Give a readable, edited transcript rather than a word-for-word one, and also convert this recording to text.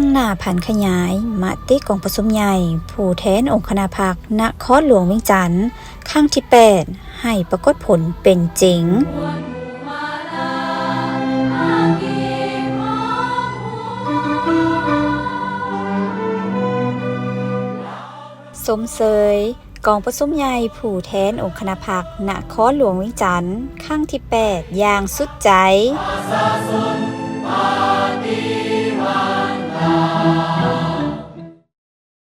ตั้งหน้าผันขยายมติกองประชุมใหญ่ผู้แทนองค์คณะพรรคนครหลวงเวียงจันทน์ครั้งที่8ให้ปรากฏผลเป็นจริงสมเสยกองประชุมใหญ่ผู้แทนองค์คณะพรรคนครหลวงเวียงจันทน์ครั้งที่8อย่างสุดใจ